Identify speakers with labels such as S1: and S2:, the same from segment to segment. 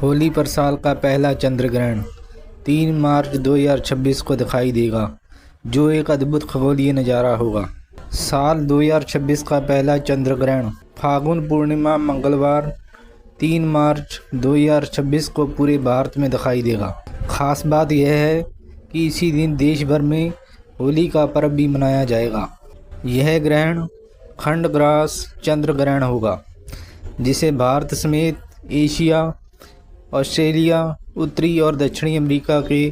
S1: होली पर साल का पहला चंद्र ग्रहण 3 मार्च 2026 को दिखाई देगा, जो एक अद्भुत खगोलीय नज़ारा होगा। साल 2026 का पहला चंद्र ग्रहण फागुन पूर्णिमा मंगलवार 3 मार्च 2026 को पूरे भारत में दिखाई देगा। खास बात यह है कि इसी दिन देश भर में होली का पर्व भी मनाया जाएगा। यह ग्रहण खंडग्रास चंद्र ग्रहण होगा, जिसे भारत समेत एशिया, ऑस्ट्रेलिया, उत्तरी और दक्षिणी अमेरिका के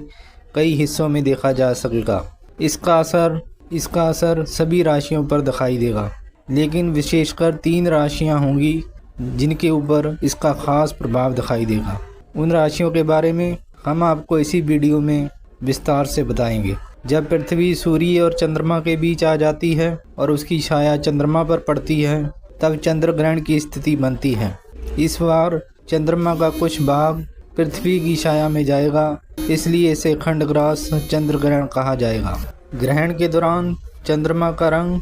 S1: कई हिस्सों में देखा जा सकेगा। इसका असर सभी राशियों पर दिखाई देगा, लेकिन विशेषकर 3 राशियां होंगी जिनके ऊपर इसका खास प्रभाव दिखाई देगा। उन राशियों के बारे में हम आपको इसी वीडियो में विस्तार से बताएंगे। जब पृथ्वी सूर्य और चंद्रमा के बीच आ जाती है और उसकी छाया चंद्रमा पर पड़ती है, तब चंद्र ग्रहण की स्थिति बनती है। इस बार चंद्रमा का कुछ भाग पृथ्वी की छाया में जाएगा, इसलिए इसे खंडग्रास चंद्र ग्रहण कहा जाएगा। ग्रहण के दौरान चंद्रमा का रंग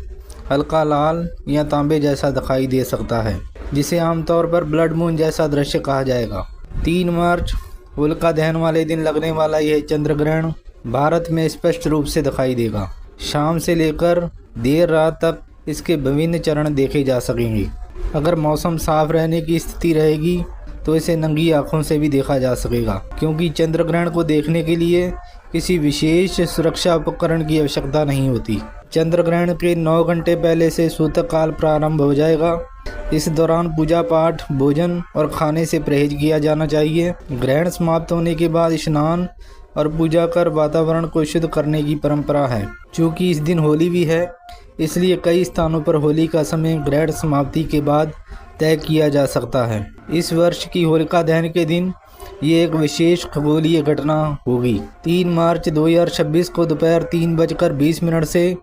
S1: हल्का लाल या तांबे जैसा दिखाई दे सकता है, जिसे आमतौर पर ब्लड मून जैसा दृश्य कहा जाएगा। 3 मार्च होलिका दहन वाले दिन लगने वाला यह चंद्र ग्रहण भारत में स्पष्ट रूप से दिखाई देगा। शाम से लेकर देर रात तक इसके विभिन्न चरण देखे जा सकेंगे। अगर मौसम साफ रहने की स्थिति रहेगी तो इसे नंगी आंखों से भी देखा जा सकेगा, क्योंकि चंद्र ग्रहण को देखने के लिए किसी विशेष सुरक्षा उपकरण की आवश्यकता नहीं होती। चंद्र ग्रहण के 9 घंटे पहले से सूतक काल प्रारंभ हो जाएगा। इस दौरान पूजा पाठ, भोजन और खाने से परहेज किया जाना चाहिए। ग्रहण समाप्त होने के बाद स्नान और पूजा कर वातावरण को शुद्ध करने की परंपरा है। चूँकि इस दिन होली भी है, इसलिए कई स्थानों पर होली का समय ग्रहण समाप्ति के बाद तय किया जा सकता है। इस वर्ष की होलिका दहन के दिन ये एक विशेष खगोलीय घटना होगी। 3 मार्च 2026 को दोपहर 3:20 से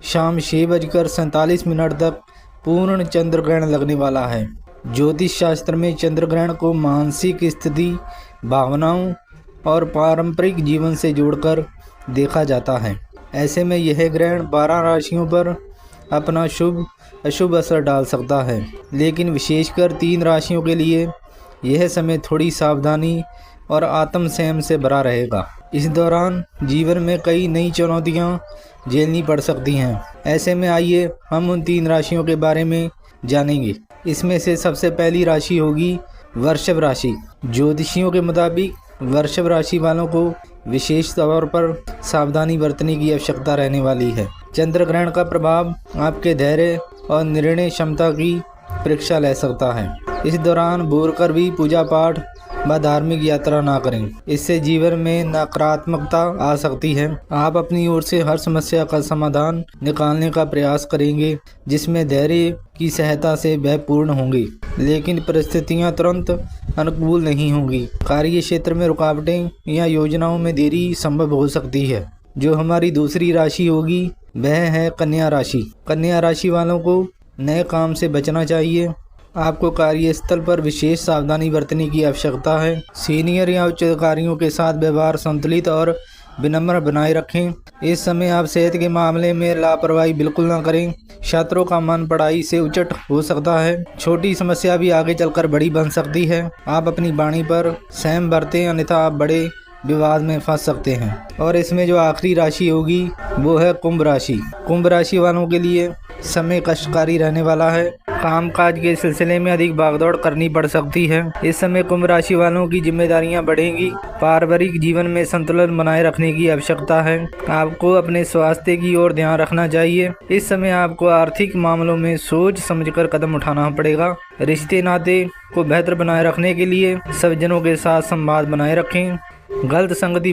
S1: शाम 6:47 तक पूर्ण चंद्र ग्रहण लगने वाला है। ज्योतिष शास्त्र में चंद्र ग्रहण को मानसिक स्थिति, भावनाओं और पारंपरिक जीवन से जोड़कर देखा जाता है। ऐसे में यह ग्रहण 12 राशियों पर अपना शुभ अशुभ असर डाल सकता है, लेकिन विशेषकर 3 राशियों के लिए यह समय थोड़ी सावधानी और आत्म संयम से भरा रहेगा। इस दौरान जीवन में कई नई चुनौतियां झेलनी पड़ सकती हैं। ऐसे में आइए हम उन 3 राशियों के बारे में जानेंगे। इसमें से सबसे पहली राशि होगी वृषभ राशि। ज्योतिषियों के मुताबिक वृषभ राशि वालों को विशेष तौर पर सावधानी बरतने की आवश्यकता रहने वाली है। चंद्र ग्रहण का प्रभाव आपके धैर्य और निर्णय क्षमता की परीक्षा ले सकता है। इस दौरान भूल कर भी पूजा पाठ व धार्मिक यात्रा ना करें, इससे जीवन में नकारात्मकता आ सकती है। आप अपनी ओर से हर समस्या का समाधान निकालने का प्रयास करेंगे, जिसमें धैर्य की सहायता से वह पूर्ण होंगी, लेकिन परिस्थितियां तुरंत अनुकूल नहीं होंगी। कार्य क्षेत्र में रुकावटें या योजनाओं में देरी संभव हो सकती है। जो हमारी दूसरी राशि होगी वह है कन्या राशि। कन्या राशि वालों को नए काम से बचना चाहिए। आपको कार्यस्थल पर विशेष सावधानी बरतने की आवश्यकता है। सीनियर या उच्च अधिकारियों के साथ व्यवहार संतुलित और विनम्र बनाए रखें। इस समय आप सेहत के मामले में लापरवाही बिल्कुल ना करें। छात्रों का मन पढ़ाई से उचट हो सकता है। छोटी समस्या भी आगे चलकर बड़ी बन सकती है। आप अपनी वाणी पर संयम बरतें, अन्यथा आप बड़े विवाद में फंस सकते हैं। और इसमें जो आखिरी राशि होगी वो है कुंभ राशि। कुंभ राशि वालों के लिए समय कष्टकारी रहने वाला है। कामकाज के सिलसिले में अधिक भागदौड़ करनी पड़ सकती है। इस समय कुंभ राशि वालों की जिम्मेदारियां बढ़ेंगी। पारिवारिक जीवन में संतुलन बनाए रखने की आवश्यकता है। आपको अपने स्वास्थ्य की ओर ध्यान रखना चाहिए। इस समय आपको आर्थिक मामलों में सोच समझकर कदम उठाना पड़ेगा। रिश्ते नाते को बेहतर बनाए रखने के लिए सब जनों के साथ संवाद बनाए रखें। गलत संगति